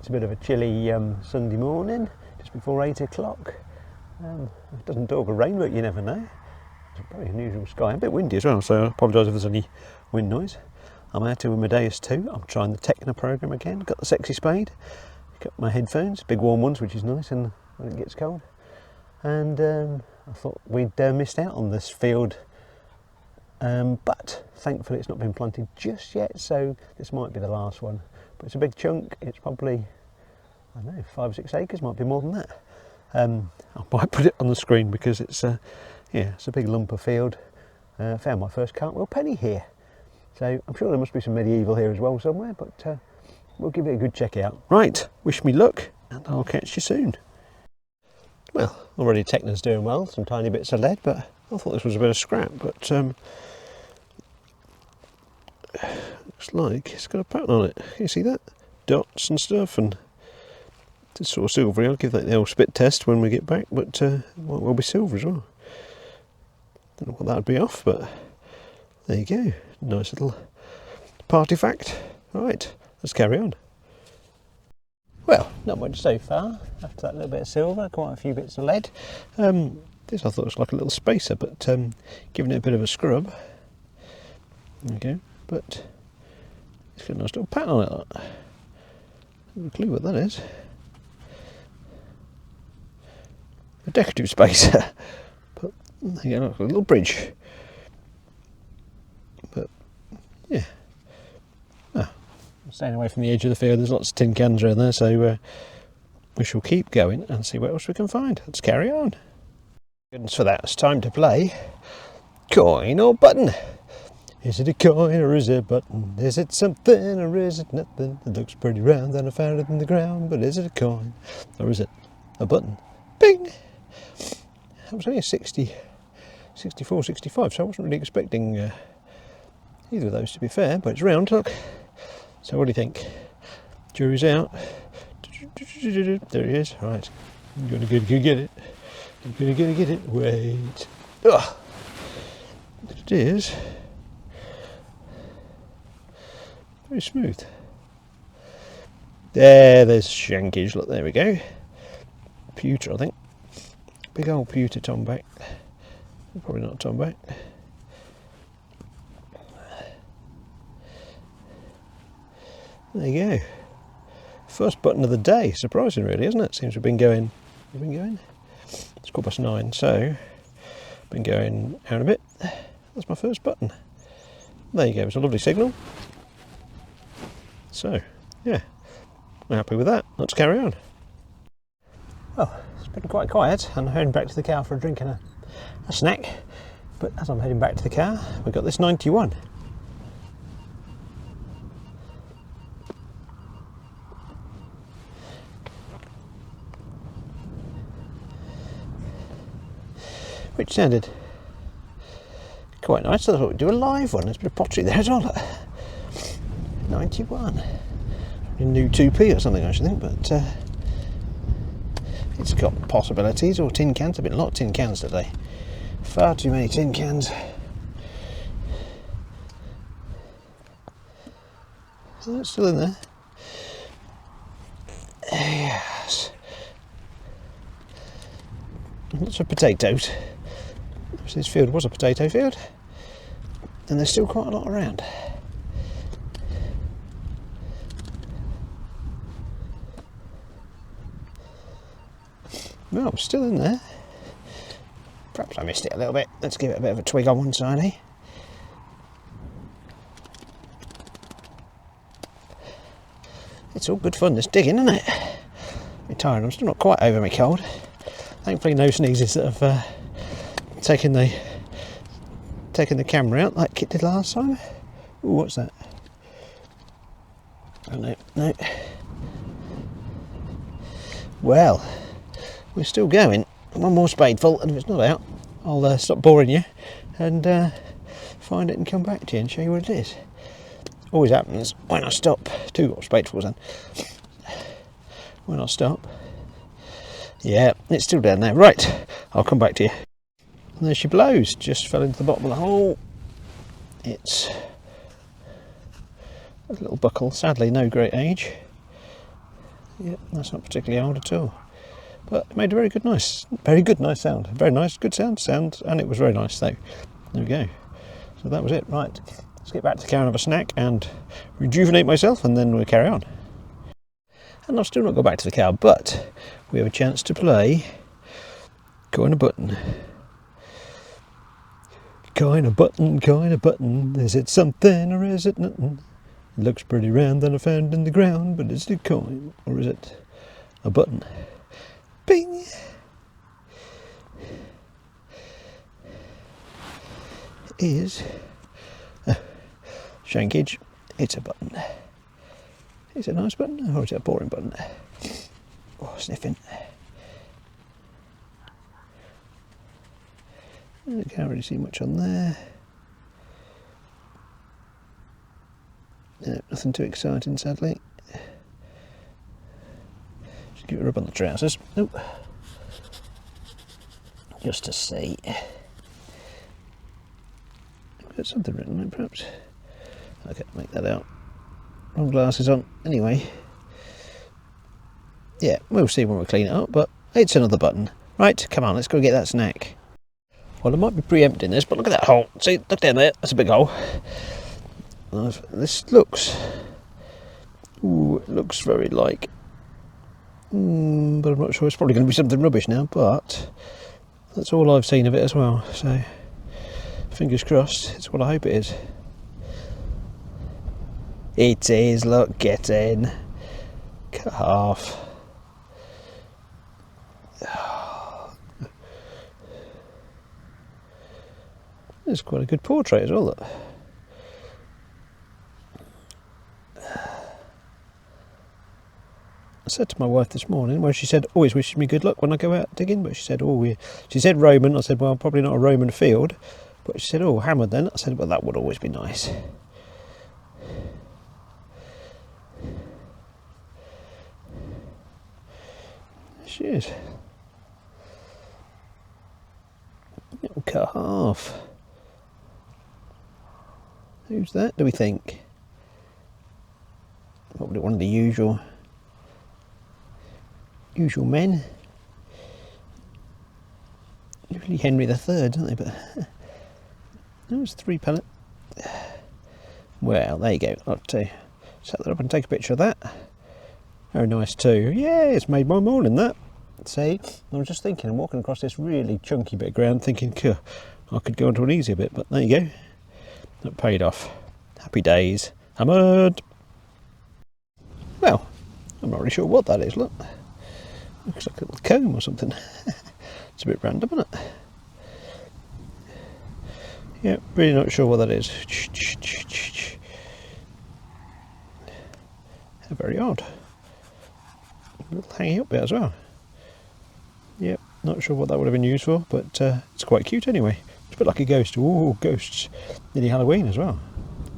It's a bit of a chilly Sunday morning, just before 8 o'clock. It doesn't talk of rain, but you never know. It's a very unusual sky, a bit windy as well, so I apologise if there's any wind noise. I'm out to Amadeus 2. I'm trying the Techno program again. Got the sexy spade, got my headphones, big warm ones, which is nice, and when it gets cold. And I thought we'd missed out on this field, but thankfully it's not been planted just yet, so this might be the last one. But it's a big chunk. It's probably, I don't know, 5 or 6 acres, might be more than that. I might put it on the screen because it's it's a big lump of field. Found my first cartwheel penny here, so I'm sure there must be some medieval here as well somewhere, but we'll give it a good check out. Right, wish me luck, and I'll catch you soon. Well, already Techno's doing well, some tiny bits of lead, but I thought this was a bit of scrap, but looks like it's got a pattern on it. Can you see that? Dots and stuff, and it's sort of silvery. I'll give that the old spit test when we get back, but it might well be silver as well. Don't know what that would be off, but there you go. Nice little party fact. Right, let's carry on. Well, not much so far. After that little bit of silver, quite a few bits of lead. This I thought was like a little spacer, but giving it a bit of a scrub. There you go. But it's got a nice little pattern on it. No clue what that is. A decorative spacer, but there you go, like a little bridge. But yeah, I'm staying away from the edge of the field. There's lots of tin cans around there, so we shall keep going and see what else we can find. Let's carry on. Goodness for that, it's time to play coin or button. Is it a coin or is it a button? Is it something or is it nothing? It looks pretty round and I found it in the ground, but is it a coin or is it a button? Bing! That was only a 64, 65, so I wasn't really expecting either of those, to be fair, but it's round, look. So what do you think? Jury's out. There he is. Right, I'm gonna get it. I'm gonna get it. Wait. Ugh. It is very smooth. There's shankage. Look, there we go. Pewter, I think. Big old pewter tomback. Probably not a tomback. There you go. First button of the day. Surprising, really, isn't it? Seems to have been going. It's 9:15, so been going out a bit. That's my first button. There you go. It's a lovely signal. So, yeah, I'm happy with that. Let's carry on. Well, it's been quite quiet. I'm heading back to the car for a drink and a snack. But as I'm heading back to the car, we've got this 91. Which sounded quite nice. I thought we'd do a live one. There's a bit of pottery there as well. 91. A new 2p or something, I should think, but it's got possibilities. Or tin cans. There's been a lot of tin cans today. Far too many tin cans. So it's still in there. Yes. Lots of potatoes. This field was a potato field, and there's still quite a lot around. No, I'm still in there. Perhaps I missed it a little bit. Let's give it a bit of a twig on one side, eh? It's all good fun, this digging, isn't it? I'm tired. I'm still not quite over my cold. Thankfully, no sneezes that have taken the camera out like Kit did last time. Ooh, what's that? Oh no. Well, we're still going. One more spadeful, and if it's not out, I'll stop boring you and find it and come back to you and show you what it is. Always happens when I stop. 2 more spadefuls then. When I stop. Yeah, it's still down there. Right, I'll come back to you. And there she blows. Just fell into the bottom of the hole. It's a little buckle. Sadly, no great age. Yeah, that's not particularly old at all. But it made a very good, nice sound. Very nice, good sound, and it was very nice. So there we go. So that was it. Right, let's get back to carrying up a snack and rejuvenate myself, and then we'll carry on. And I've still not got back to the cow, but we have a chance to play Coin a Button. Coin a button, is it something or is it nothing? It looks pretty round and I found in the ground, but is it a coin or is it a button? Bing! Is shankage, it's a button. Is it a nice button or is it a boring button? Oh, sniffing. I can't really see much on there. No, nothing too exciting, sadly. Just give it a rub on the trousers. Nope. Just to see. Got something written on it, perhaps. I can't make that out. Wrong glasses on. Anyway. Yeah, we'll see when we clean it up, but it's another button. Right, come on, let's go get that snack. Well, I might be preempting this, but look at that hole. See, look down there. That's a big hole. This looks... Ooh, it looks very like... but I'm not sure. It's probably going to be something rubbish now, but... That's all I've seen of it as well, so... Fingers crossed. It's what I hope it is. It is. Look, get in. Calf. It's quite a good portrait as well, look. I said to my wife this morning, well, she said, always wishes me good luck when I go out digging, but she said, she said Roman. I said, well, probably not a Roman field, but she said, oh, hammered then. I said, well, that would always be nice. She is. Little calf. Who's that, do we think? Probably one of the usual men. Usually Henry III, don't they? But no, it's 3 pellet. Well, there you go. I'll set that up and take a picture of that. Very nice too. Yeah, it's made my morning, that. See, I was just thinking, I'm walking across this really chunky bit of ground thinking, I could go onto an easier bit, but there you go. That paid off. Happy days. Hammered. Well, I'm not really sure what that is, look. Looks like a little comb or something. It's a bit random, isn't it? Yeah, really not sure what that is. Very odd. A little hanging up bit as well. Yep, not sure what that would have been used for, but it's quite cute anyway. It's a bit like a ghost. Ooh, ghosts. Nearly Halloween as well.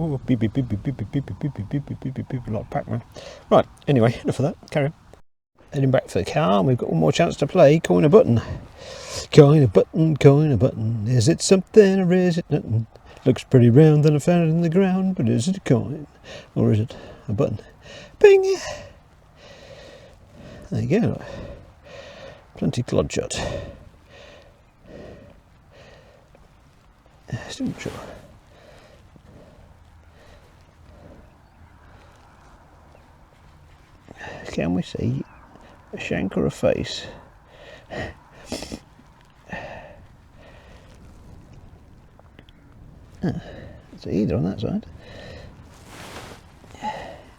Ooh, beep beep beep beep beep beep beep beep beep beep beep beep beep beep, like Pac-Man. Right, anyway, enough of that. Carry on. Heading back for the car, and we've got one more chance to play Coin a Button. Coin a button, is it something or is it nothing? Looks pretty round and I found it in the ground, but is it a coin or is it a button? Bing! There you go. Plenty clod shot. Still not sure. Can we see a shank or a face? It's either on that side.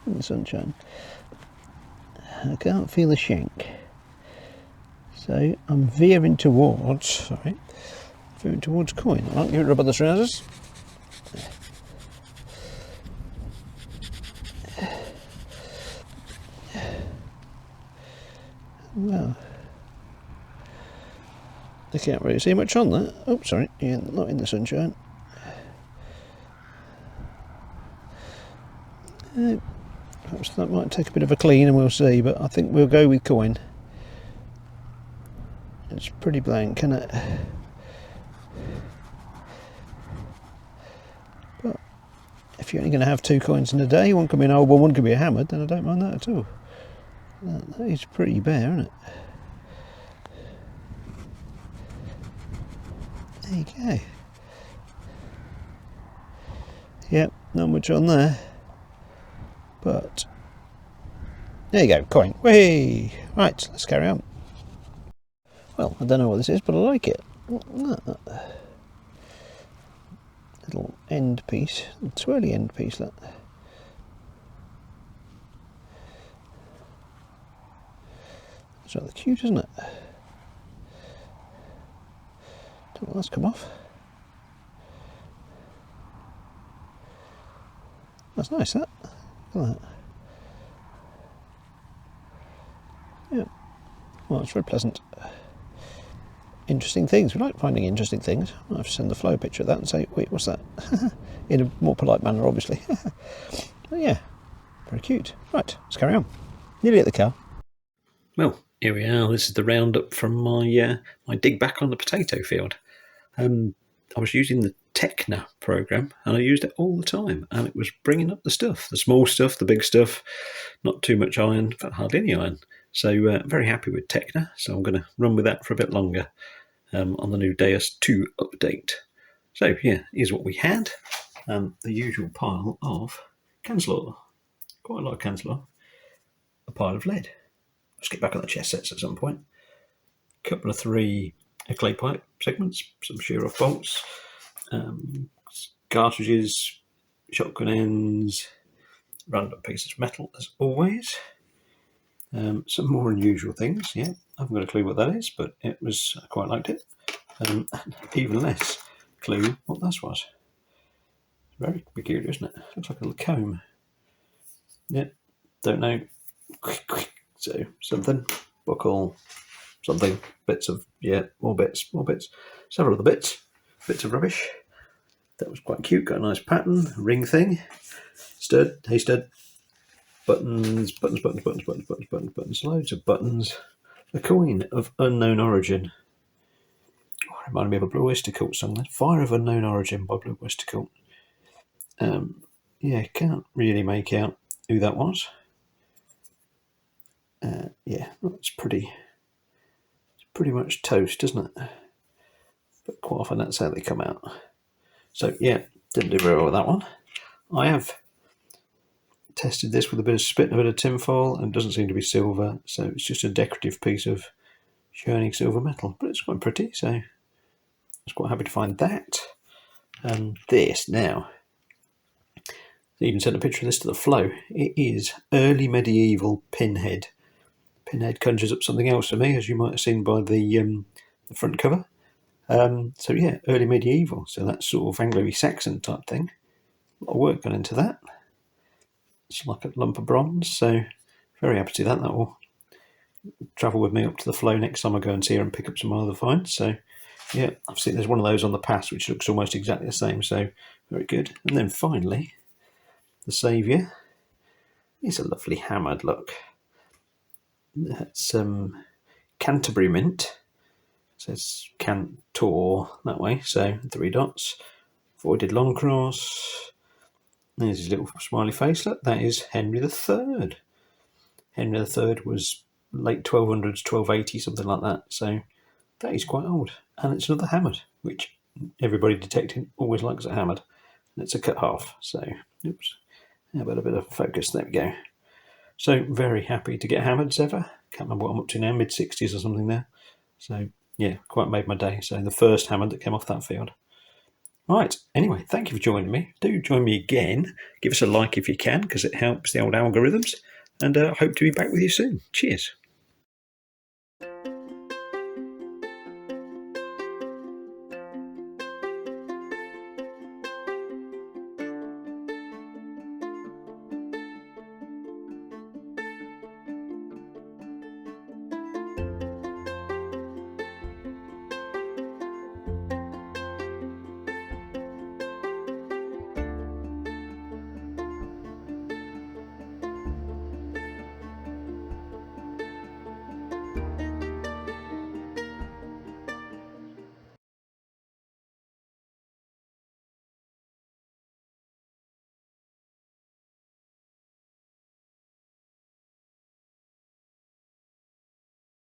In the sunshine. I can't feel the shank. So I'm veering towards, coin. I might give it a rub on the trousers. Well, I can't really see much on that. Oh, sorry, yeah, not in the sunshine. Perhaps that might take a bit of a clean and we'll see, but I think we'll go with coin. It's pretty blank, isn't it? But if you're only going to have 2 coins in a day, one can be an old one, one can be a hammered, then I don't mind that at all. That is pretty bare, isn't it? There you go. Yep, not much on there. But there you go, coin. Whee! Right, let's carry on. Well, I don't know what this is, but I like it. Little end piece, little twirly end piece, look. It's rather cute, isn't it? Don't know that's come off. That's nice, that. Look at that. Yeah. Well, it's very pleasant. Interesting things. We like finding interesting things. I'll have to send the flow picture of that and say, wait, what's that? In a more polite manner, obviously. But yeah, very cute. Right, let's carry on. Nearly at the car. Well, here we are. This is the roundup from my dig back on the potato field. I was using the Techna program, and I used it all the time, and it was bringing up the stuff, the small stuff, the big stuff, not too much iron, but hardly any iron. So very happy with Techna, so I'm going to run with that for a bit longer on the new Deus 2 update. So yeah, here's what we had. The usual pile of Canslor, quite a lot of Canslor, a pile of lead. Let's get back on the chest sets at some point. A couple of 3 clay pipe segments, some shear off bolts, cartridges, shotgun ends, random pieces of metal as always. Some more unusual things, yeah. I haven't got a clue what that is, but I quite liked it. Even less clue what this was. Very peculiar, isn't it? Looks like a little comb. Yeah, don't know. So, something, buckle, something, bits of, yeah, more bits, several other bits of rubbish. That was quite cute, got a nice pattern, ring thing, stud, hay stud, buttons, loads of buttons, a coin of unknown origin. Oh, reminded me of a Blue Oyster Cult song there. Fire of Unknown Origin by Blue Oyster Cult. Yeah, can't really make out who that was. Yeah, it's pretty much toast, isn't it? But quite often that's how they come out. So yeah, didn't do very well with that one. I have tested this with a bit of spit and a bit of tinfoil, and it doesn't seem to be silver, so it's just a decorative piece of shining silver metal, but it's quite pretty, so I was quite happy to find that. And this now, I even sent a picture of this to the flow. It is early medieval pinhead. Pinhead conjures up something else for me, as you might have seen by the front cover. So yeah, early medieval, so that's sort of Anglo-Saxon type thing. A lot of work gone into that. It's like a lump of bronze, so very happy to see that. That will travel with me up to the flow next time I go and see her and pick up some other finds. So yeah, I've seen there's one of those on the pass which looks almost exactly the same, so very good. And then finally, the saviour is a lovely hammered look. That's Canterbury mint. It says Cantor that way, so 3 dots. Voided long cross. There's his little smiley face. Look, that is Henry III. Henry III was late 1200s, 1280, something like that. So that is quite old. And it's another hammered, which everybody detecting always likes a hammered. And it's a cut half. So, oops. How about a bit of focus? There we go. So very happy to get hammered as ever. Can't remember what I'm up to now, mid-60s or something there. So yeah, quite made my day. So the first hammered that came off that field. Right, anyway, thank you for joining me. Do join me again. Give us a like if you can, because it helps the old algorithms. And I hope to be back with you soon. Cheers.